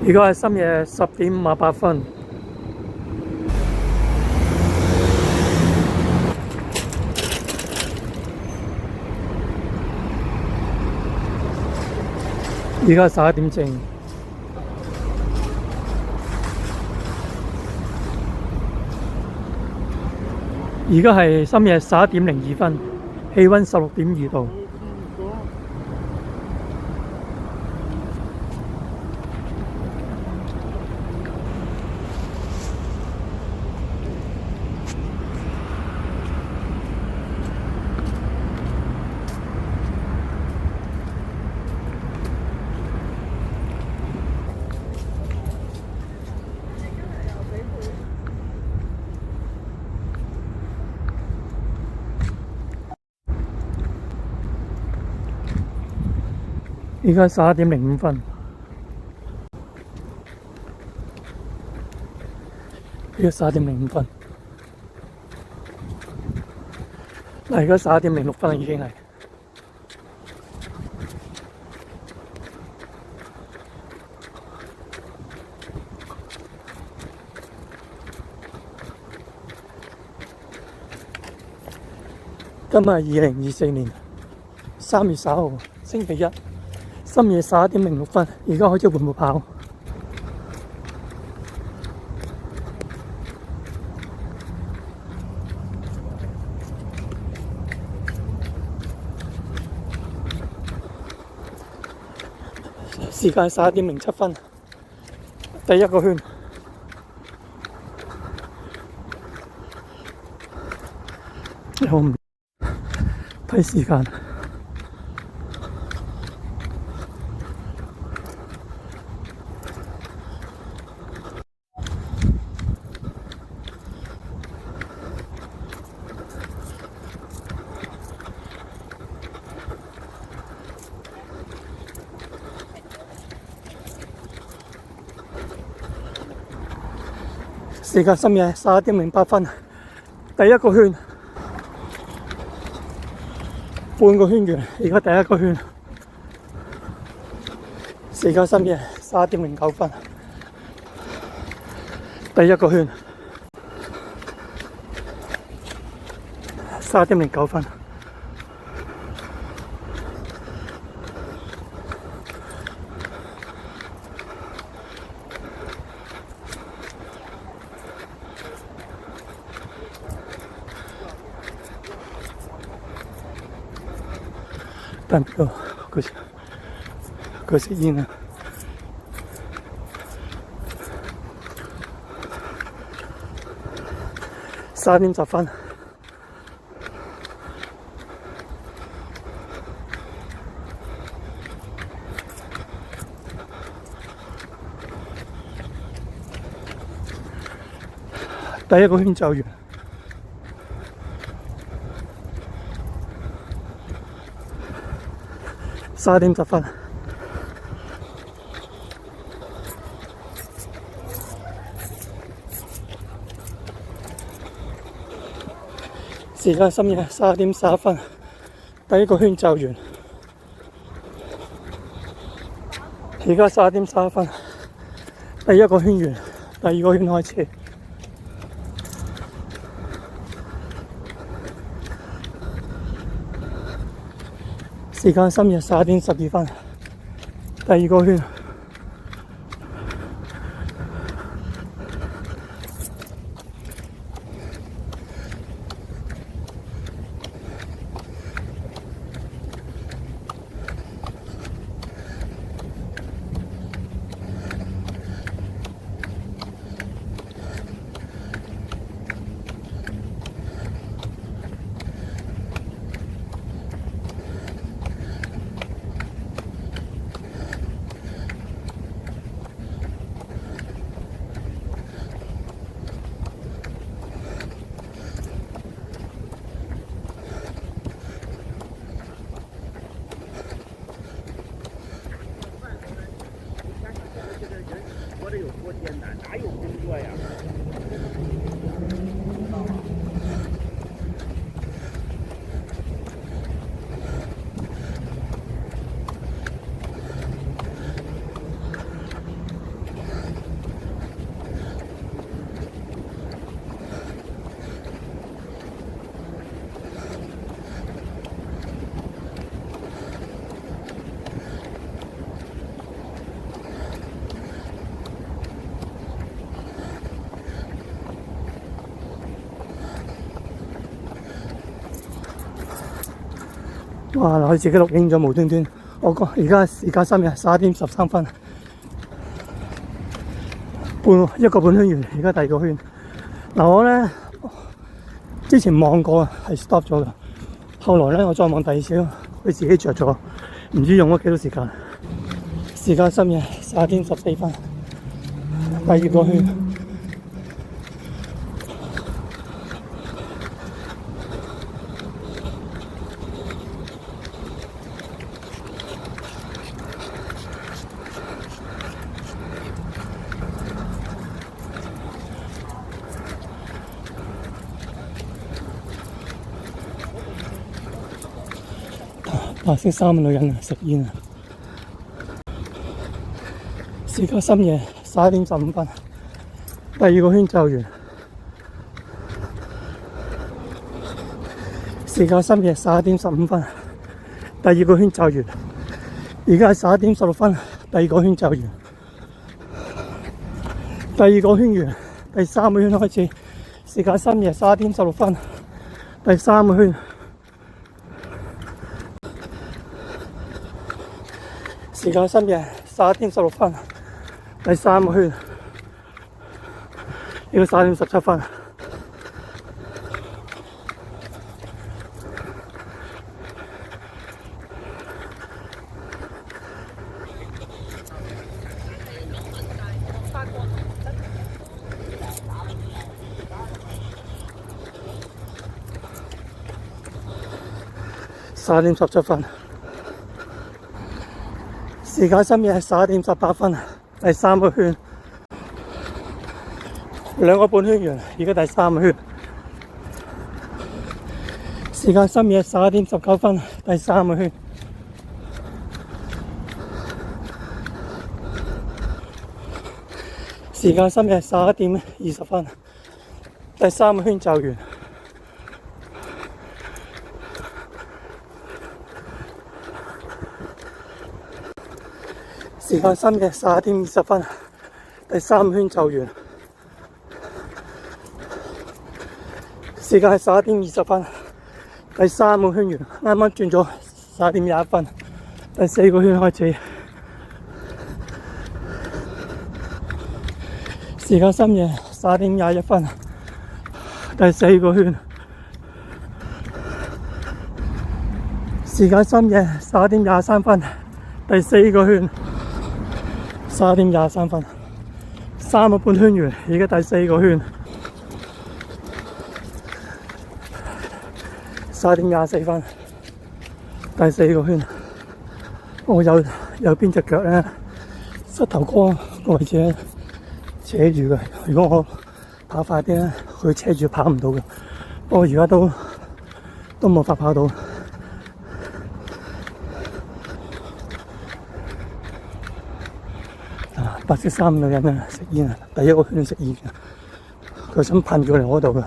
而家係深夜10點58分。而家11點正。而家係深夜11點02分，氣温16.2度。而家11點05分。而家11點05分。嗱，而家11點06分啦，已經係。今日係2024年3月10號，星期一。深夜11點06分，而家開始緩步跑。時間11點07分，第一個圈。我唔睇時間。時間深夜11點08分，第一個圈，半個圈完，而家第一個圈。時間深夜11點09分，第一個圈，11點09分。但係佢食煙啊！11點10分，第一個圈走完。11點10分，時間深夜11點11分，第一個圈走完。而家11點11分，第一個圈完，第二個圈開始。時間深夜11點12分，第二個圈。哇！我自己錄影咗無端端，我講而家時間深夜11:13，一個半圈完，而家第二個圈。嗱我咧之前望過係 stop 咗㗎，後來咧我再望第二次，佢自己着咗，唔知用咗幾多時間。時間深夜11:14，第二個圈。白色衫嘅女人食煙啊！時間深夜11:15，第二個圈就完。時間深夜11:15，第二個圈就完。而家係11:16，第二個圈就完。第二個圈完，第三個圈開始。時間深夜11:16，第三個圈。時間深夜11:16，第三個圈。呢個11:17。11:17。時間深夜11:18，第三個圈。兩個半圈完，而家第三個圈。時間深夜11:19，第三個圈。時間深夜11:20，第三個圈就完。時間深夜11:20，第三圈就完。時間係11:20，第三個圈完。啱啱轉咗11:21，第四個圈開始。時間深夜11:21，第四個圈。時間深夜11:23，第四個圈。11:23，三個半圈完，而家第四個圈。11:24，第四個圈。我右邊隻腳咧，膝頭哥個位置咧扯住嘅。如果我跑快啲咧，佢扯住跑唔到嘅。不過而家都冇法跑到。白色衫女人啊，食煙啊，第一個圈食煙嘅，佢想噴住嚟我度嘅。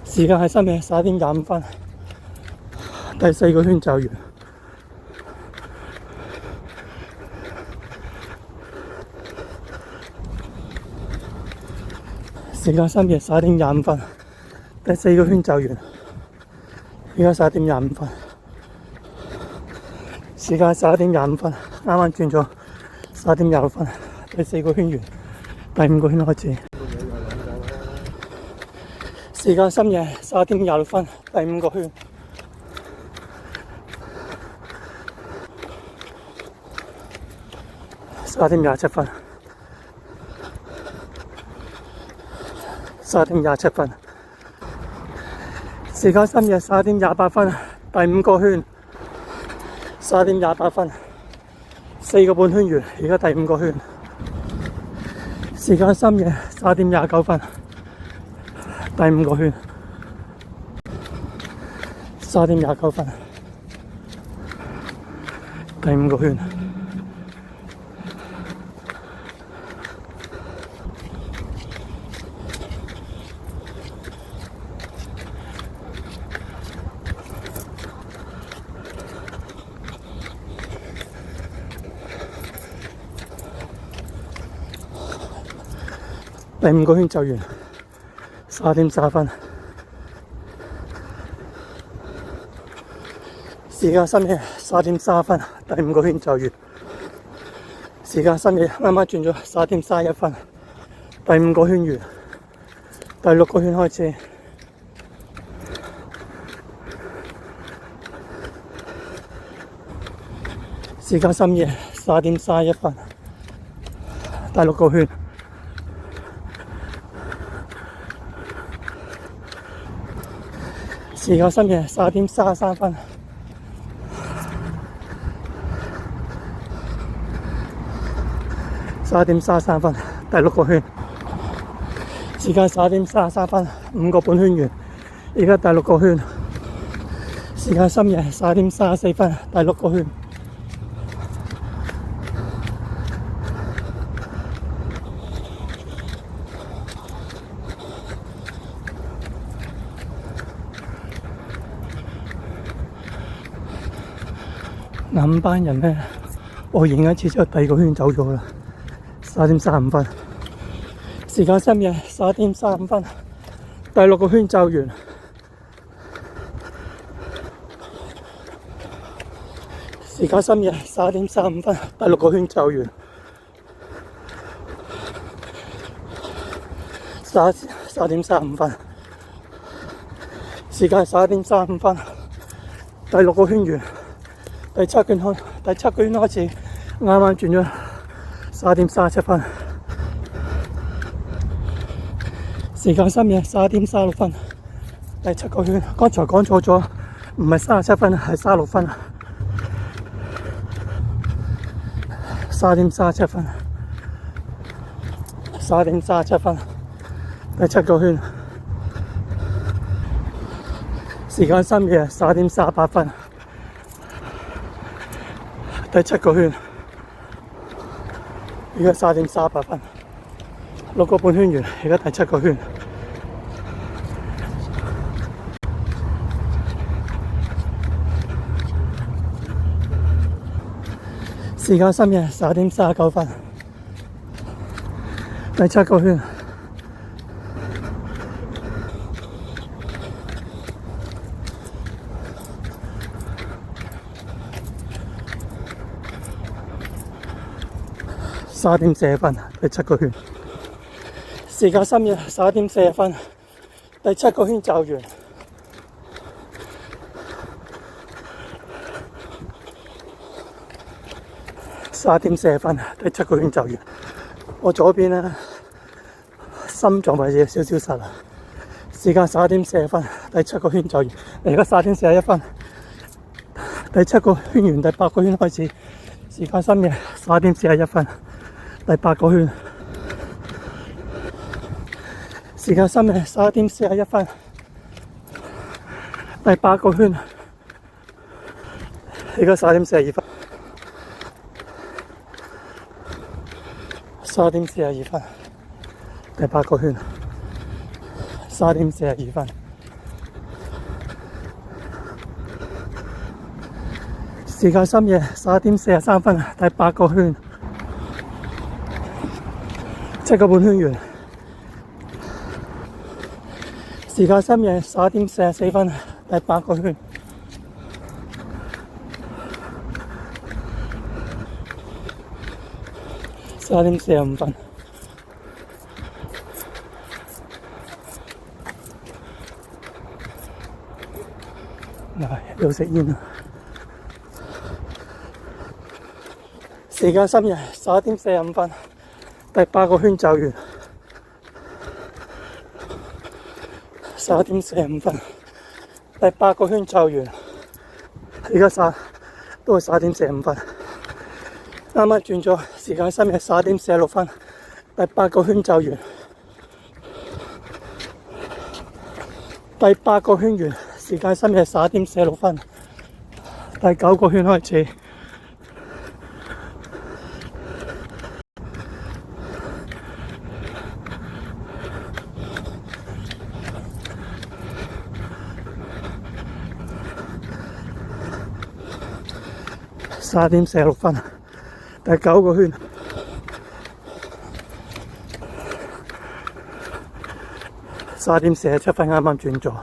時間係深夜11:25，第四個圈就完。時間深夜11:25，第四個圈就完。而家11:25，時間11:25，啱啱轉咗。11:26，第四個圈完，第五個圈開始。時間深夜11:26，第五個圈。11:27，11:27。時間深夜11:28，第五個圈。11:28。四個半圈完，而家第五個圈。時間深夜11:29，第五個圈。11:29，第五個圈。第五個圈就完，11:30。時間深夜3點31分，第5個圈就完。時間深夜啱啱轉咗3點31分，第5個圈完，第6個圈開始。時間深夜3點31分，第6個圈。時間深夜3點33分，3點33分，第6個圈。時間3點33分，5個半圈完，而家第6個圈。時間深夜3點34分，第6個圈。5班人咧，我贏一次之後，第二個圈走咗啦。3點35分，時間深夜3點35分，第6個圈走完。時間深夜3點35分，第6個圈走完。3點35分，時間3點35分，第6個圈完。第7個圈開始，啱啱轉咗3點37分，時間深夜3點36分，第7個圈，剛才講錯咗，唔係37分，係36分，3點37分，3點37分，第7個圈，時間深夜3點38分。第7個圈，而家3點38分，6個半圈完，而家第7個圈。時間深夜11點39分，第7個圈。3點40分，第7個圈。時間深夜11點40分，第7個圈就完。3點40分，第7個圈就完。我左邊咧心臟位置有少少實啦。時間11點40分，第7個圈就完。而家3點41分，第7個圈完，第8個圈開始。時間深夜11點41分。第8個圈，時間深夜11點41分，第8個圈，而家3點42分，3點42分，第8個圈，3點42分，時間深夜11點43分，第8個圈。7個半圈完，時間深夜11點44分，第8個圈。3點45分，又食煙啦。時間深夜11點45分。第8個圈就完，11點45分，第8個圈就完，而家都係11點45分，啱啱轉咗，時間深夜11點46分，第8個圈就完，第8個圈完，時間深夜11點46分，第9個圈開始。3點46分，第9個圈。3點47分啱啱轉咗，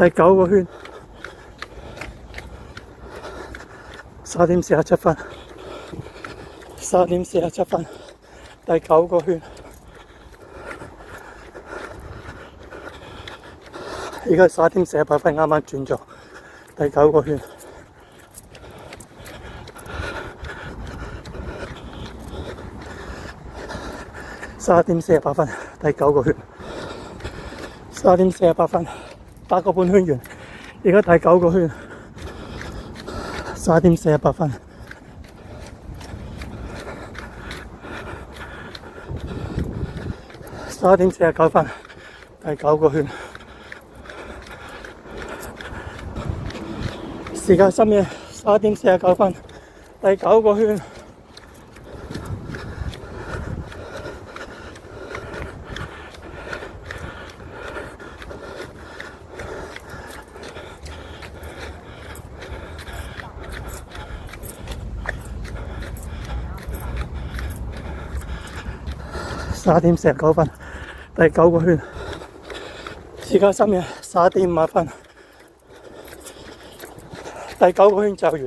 第9個圈，3點47分，3點47分，第9個圈。而家3點48分，啱啱轉咗第9個圈。3點48分，第9個圈。3點48分，8個半圈完。而家第9個圈，3點48分。3點49分，第9個圈。時間深夜3點49分，第9個圈。3點49分，第9個圈。時間深夜3點58分，第9個圈就完。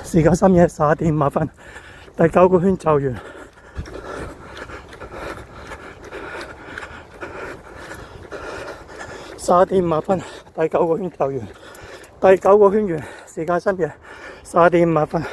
時間深夜3點58分，第9個圈就完。3點58分，第9個圈就完。第9個圈完，時間深夜3點58分。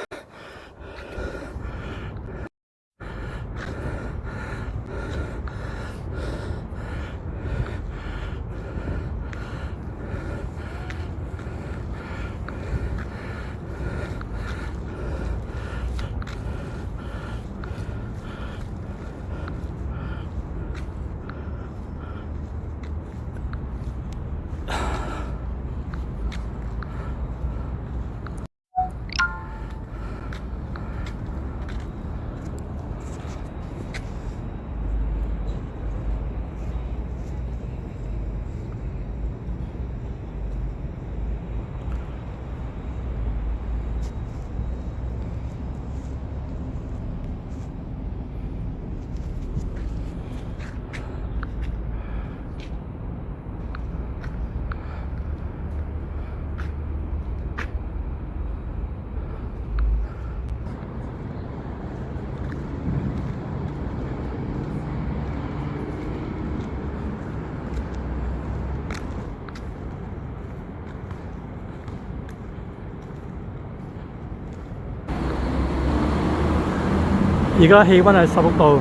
而家氣溫係16度，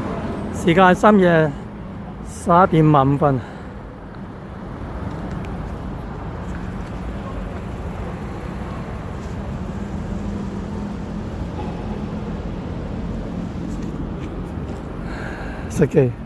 時間係深夜11點55分。食機。